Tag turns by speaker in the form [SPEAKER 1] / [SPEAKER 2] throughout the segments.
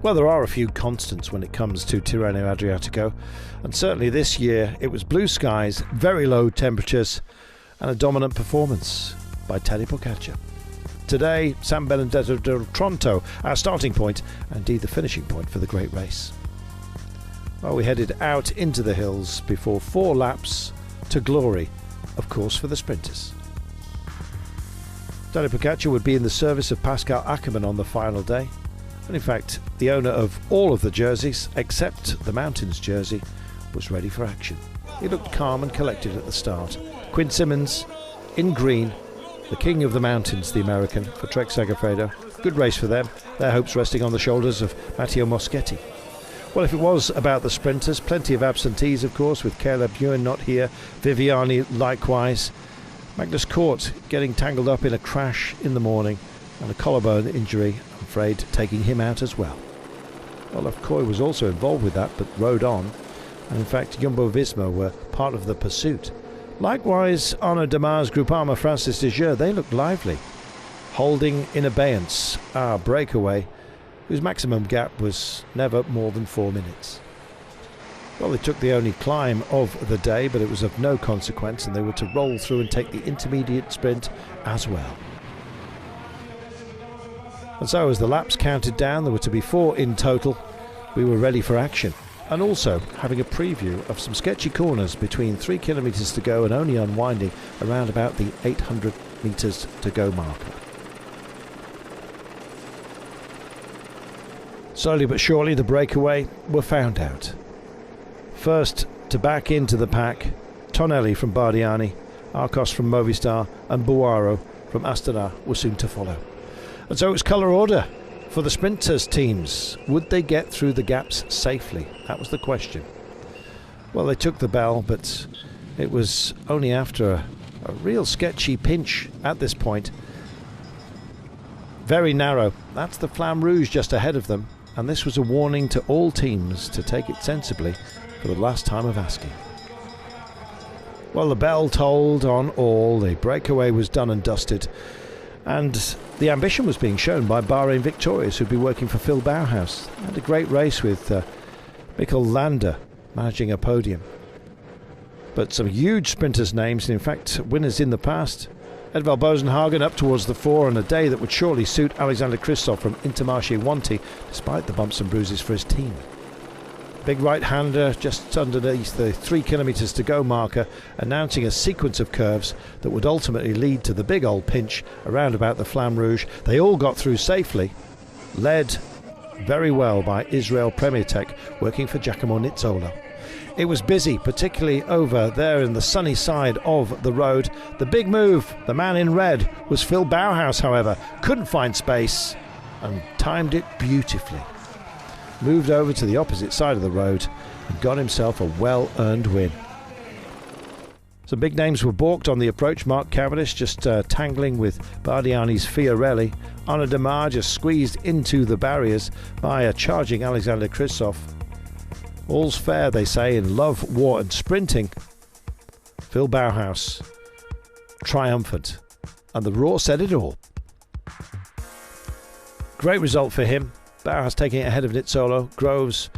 [SPEAKER 1] Well, there are a few constants when it comes to Tirreno-Adriatico, and certainly this year it was blue skies, very low temperatures, and a dominant performance by Tadej Pogačar. Today, San Benedetto del Tronto, our starting point, and indeed the finishing point for the great race. Well, we headed out into the hills before 4 laps to glory, of course, for the sprinters. Tadej Pogačar would be in the service of Pascal Ackermann on the final day. And in fact, the owner of all of the jerseys, except the Mountains jersey, was ready for action. He looked calm and collected at the start. Quinn Simmons, in green, the king of the mountains, the American, for Trek Segafredo. Good race for them, their hopes resting on the shoulders of Matteo Moschetti. Well, if it was about the sprinters, plenty of absentees, of course, with Caleb Ewan not here, Viviani likewise. Magnus Cort getting tangled up in a crash in the morning, and a collarbone injury, I'm afraid, taking him out as well. Olaf Koy was also involved with that, but rode on, and in fact Jumbo-Visma were part of the pursuit. Likewise, Arnaud Demar's Groupama Francis de Jure, they looked lively, holding in abeyance our breakaway, whose maximum gap was never more than 4 minutes. Well, they took the only climb of the day, but it was of no consequence, and they were to roll through and take the intermediate sprint as well. And so as the laps counted down, there were to be 4 in total, we were ready for action. And also having a preview of some sketchy corners between 3 kilometres to go and only unwinding around about the 800 metres to go marker. Slowly but surely the breakaway were found out. First to back into the pack, Tonelli from Bardiani, Arcos from Movistar and Buaro from Astana were soon to follow. And so it's colour order for the sprinters teams. Would they get through the gaps safely? That was the question. Well, they took the bell, but it was only after a real sketchy pinch at this point. Very narrow. That's the Flamme Rouge just ahead of them, and this was a warning to all teams to take it sensibly for the last time of asking. Well, the bell tolled on all. The breakaway was done and dusted, and the ambition was being shown by Bahrain Victorious, who'd be working for Phil Bauhaus. Had a great race with Mikkel Landa managing a podium. But some huge sprinters' names, and in fact winners in the past. Edvald Bosenhagen up towards the 4 on a day that would surely suit Alexander Kristoff from Intermarché Wanty, despite the bumps and bruises for his team. Big right-hander just underneath the 3 kilometres to go marker, announcing a sequence of curves that would ultimately lead to the big old pinch around about the Flamme Rouge. They all got through safely, led very well by Israel Premier Tech, working for Giacomo Nizzolo. It was busy, particularly over there in the sunny side of the road. The big move, the man in red, was Phil Bauhaus, however, couldn't find space and timed it beautifully. Moved over to the opposite side of the road and got himself a well-earned win. Some big names were balked on the approach. Mark Cavendish just tangling with Bardiani's Fiorelli. Arnaud Demar just squeezed into the barriers by a charging Alexander Kristoff. All's fair, they say, in love, war and sprinting. Phil Bauhaus, triumphant. And the roar said it all. Great result for him. Bauhaus taking it ahead of Nizzolo, Groves,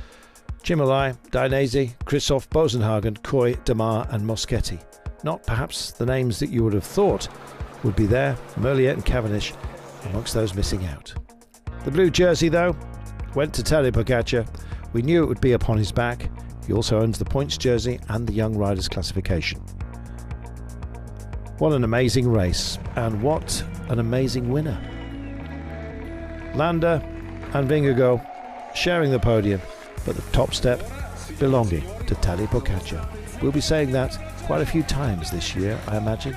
[SPEAKER 1] Chimolai, Dainese, Kristoff, Bosenhagen, Koy, Demar and Moschetti. Not perhaps the names that you would have thought would be there. Merlier and Cavendish amongst those missing out. The blue jersey, though, went to Tadej Pogačar. We knew it would be upon his back. He also owns the points jersey and the Young Riders classification. What an amazing race, and what an amazing winner. Landa and Vingegaard sharing the podium, but the top step belonging to Tadej Pogačar. We'll be saying that quite a few times this year, I imagine.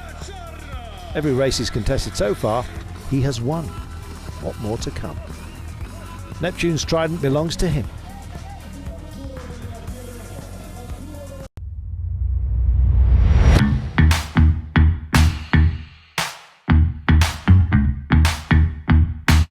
[SPEAKER 1] Every race he's contested so far, he has won. What more to come? Neptune's trident belongs to him.